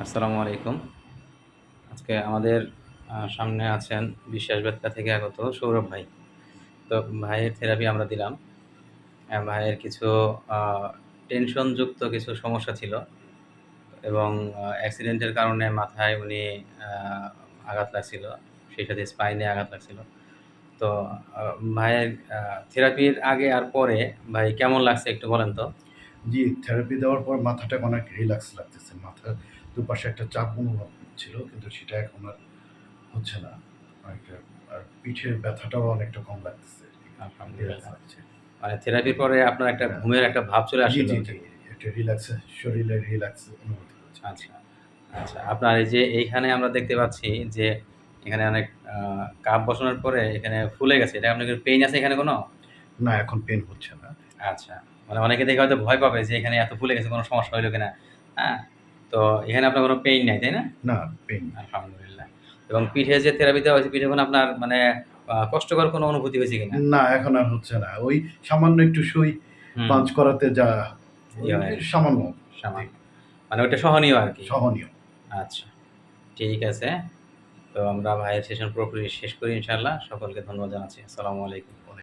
আসসালামু আলাইকুম। আজকে আমাদের সামনে আছেন বিশ্বাস বেত্তা থেকে আগত সৌরভ ভাই। তো ভাইয়ের থেরাপি আমরা দিলাম। ভাইয়ের কিছু আ টেনশনযুক্ত কিছু সমস্যা ছিল এবং অ্যাক্সিডেন্টের কারণে মাথায় উনি আ আঘাত লাগছিল। সেই সাথে স্পাইনে আঘাত লাগছিল। তো আ ভাইয়ের আ থেরাপির আগে আর পরে ভাই কেমন লাগছে একটু বলেন তো? জি, থেরাপি দেওয়ার পর মাথাটা অনেক রিল্যাক্স লাগতেছে। মাথার দুপাশে একটা চাপ অনুভব হচ্ছিল, কিন্তু সেটা এখন আর হচ্ছে না। অনেকটা আর পিঠের ব্যথাটাও অনেকটা কম লাগতেছে আরকি। রিল্যাক্স আলহামদুলিল্লাহ। লাগছে। মানে থেরাপির পরে আপনার একটা হ্যাঁ। ঘুমের একটা ভাব চলে জি, আসছিল? জি, জি। একটা শরীরে রিল্যাক্স অনুভূতি হচ্ছে আরকি। আচ্ছা, আচ্ছা। আপনার এই যে এইখানে আমরা দেখতে পাচ্ছি যে এখানে অনেক আ কাপ বসানোর পরে এখানে ফুলে গেছে। এটা আপনার কি পেইন আছে এখানে কোনো? না, এখন পেইন হচ্ছে না। আচ্ছা। মানে অনেকে দেখে হয়তো ভয় পাবে যে এখানে এত ফুলে গেছে কোনো সমস্যা হইলো কিনা? হ্যাঁ? তো এখানে আপনার কোনো পেইন নাই, তাই না? না, পেইন নেই। আলহামদুলিল্লাহ। এবং পিঠে যে থেরাপি দেওয়া হয়েছে পিঠে কোনো আপনার মানে কষ্টকর কোনো অনুভূতি হয়েছে কিনা? না, এখন আর হচ্ছে না। ওই সামান্য একটু সুই হুম, পাঞ্চ করাতে যা ওই ইয়ে হয় আরকি, সামান্য সামান্য। দিক মানে ওইটা সহনীয় আরকি। সহনীয়। আচ্ছা, ঠিক আছে। তো আমরা ভাইয়ের সেশন পুরোপুরি শেষ করি ইনশাআল্লাহ। সকলকে ধন্যবাদ জানাচ্ছি। আসসালামু আলাইকুম।